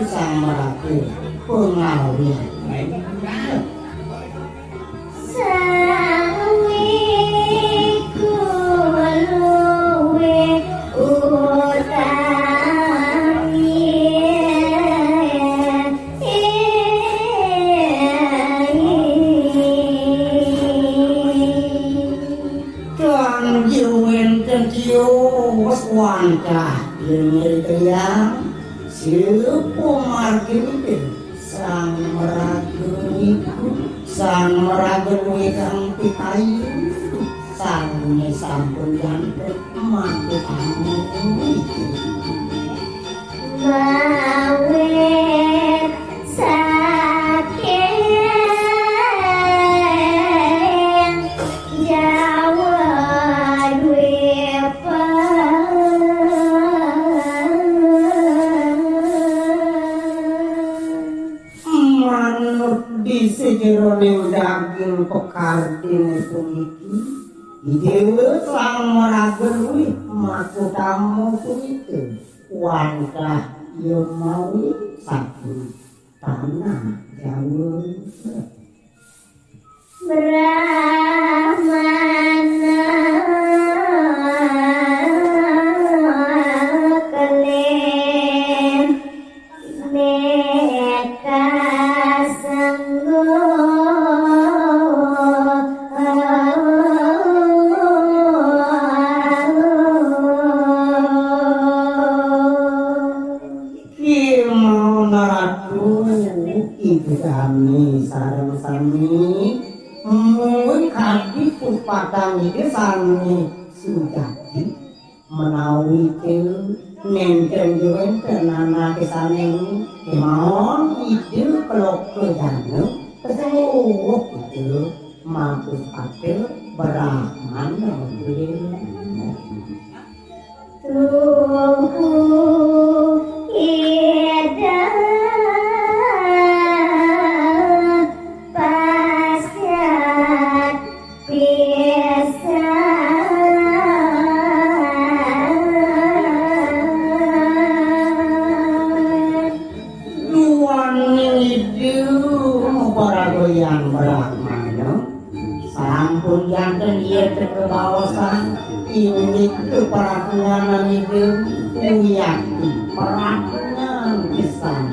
sang meraku pengawian Wangkah yang siapa margin sang meragu kang pitayu sang sampun jantung mantu kamu mawet sakit Jerone daging pekardine puniki ide sang meragelui maku tamu puniki wangkah yo mawi satu tanah jauh Brahmana kelem meka kami sareng-sami mun kadi pupatang iki sami sujati menawi ke nenten wonten ana kesane kemawon ide kelok kejane ketemu itu mampu pakai Brahman yang Brahmana sampun janten ieu teh kebawasan ini keparakuanan itu uyati perakuan pisan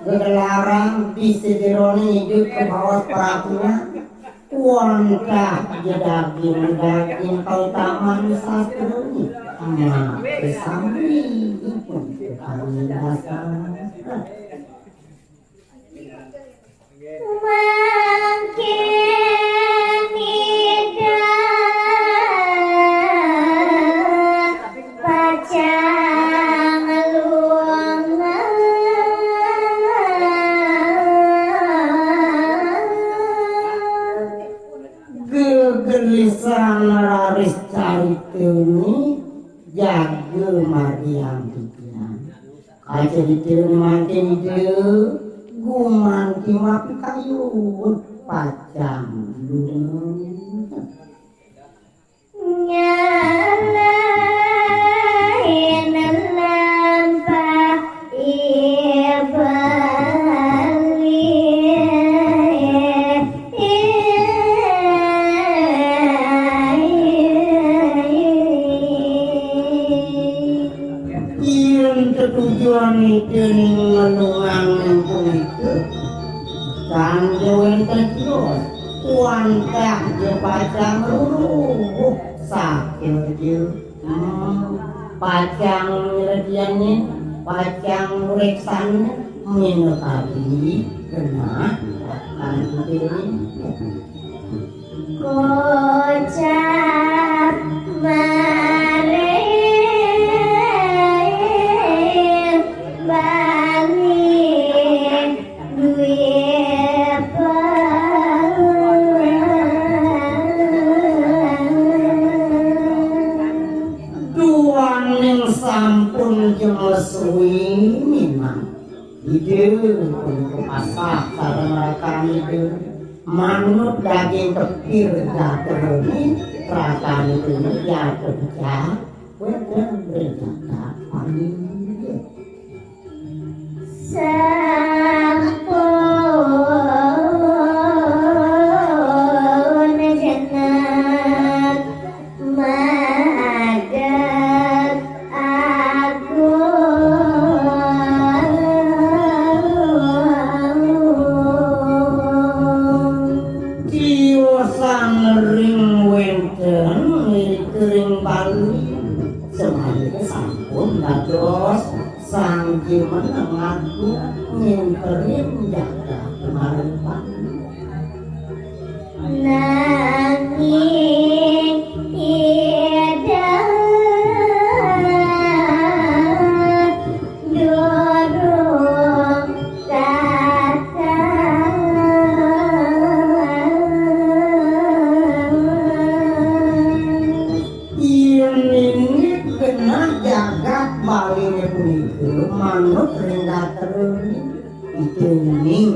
gelarang bisa dironi hidup ke bawah perakunya wangkah daging kau taman satu sama kesambi pun kami dasar gelisah laris carituni jaga mariam pikiran kaca dituni makin ide gumanti mapi kayu pacang lunung nyalain lampah tujuan itu menungang itu kanjuan terus wangkah je pacang luru sakit je pacang rediannya pacang reksan minum tadi kena kanjuan kocap mare Bali duwe sah sareng rakani itu manut daging kepir gateroni rakani itu ya kerja wedan berjaga paling sampun jeneng madeg Tiosan ring wenten ring Bali semuanya sampun dados sang meneng aku nyimperin jaga kemarin Pak nanging tidak durung ini kena jagat Bali punika manut ring daterun itu ning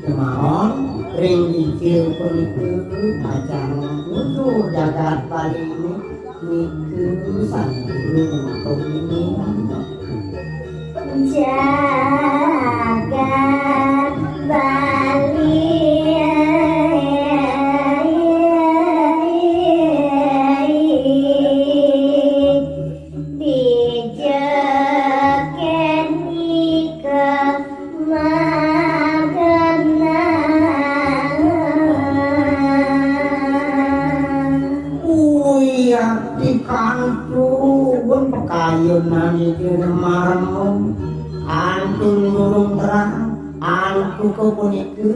kemawon ring dicil punika pacang kudu jagat Bali niku sanurung ini jagat Bali pekayunan iki marem antun burung terang antu kepunika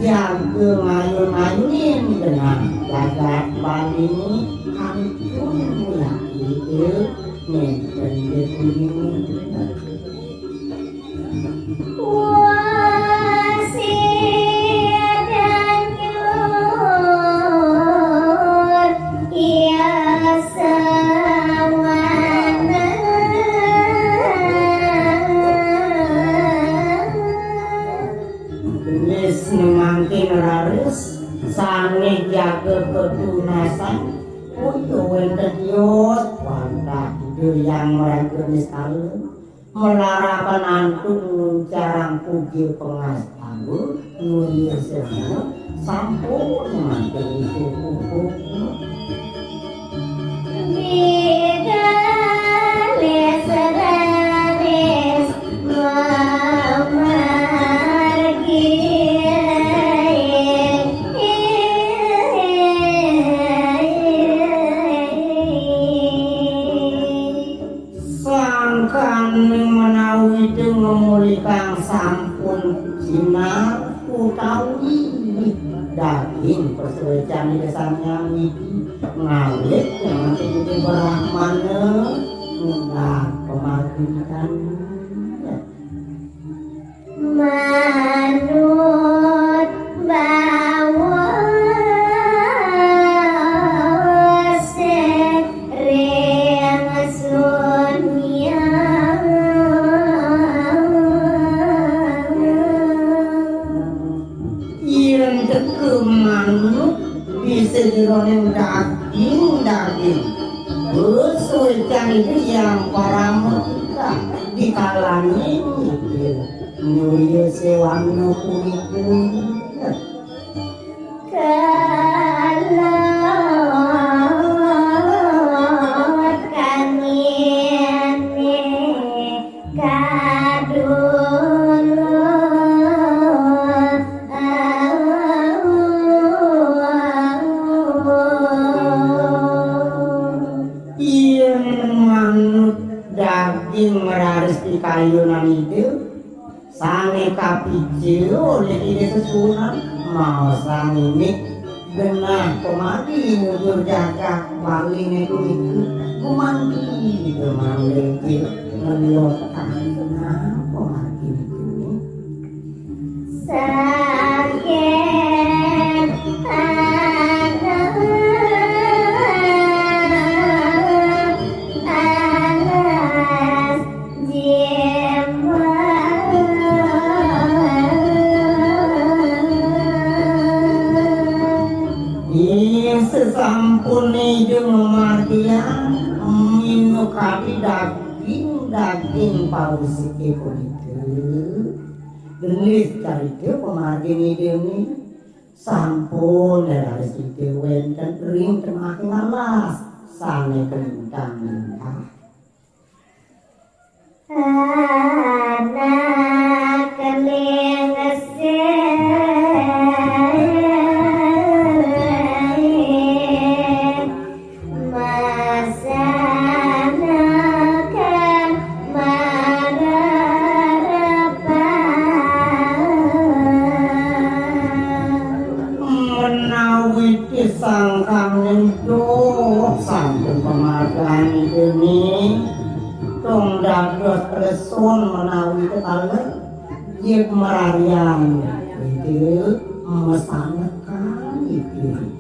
jaga ngayun-ngayunin dengan jagat Bali antun mulai nenten ini sange jaga ketunasan untuk wenten yos wanda yang mereka misalnya melarakan antun carang puji pengastamu nulis semua sampun mantel itu kukuh memulihkan sampun sinar utawi daging persewecan desanya widi ngawit yang tinggi berahmana nggak pemagikan manut bawa sereng sunya manut bisa dironin daging bersuican itu yang para kita dikalani itu nuyu sewano kuliku kayunan itu sange kapicil oleh ide sesunan mau sang ini genah kemari mujur jaga Bali itu kumandi kemari itu ngeliotan kenapa mati itu sakit sampun jeung mardian minu kadi daging pausike punika gelis carita pemargin ini sampun dari situ wenten ring termak lalas sane kelintang anak keling sangkang nyentuh sampun pemakan ini tong dados reson menawi ketalen jik merarian itu mesanekan itu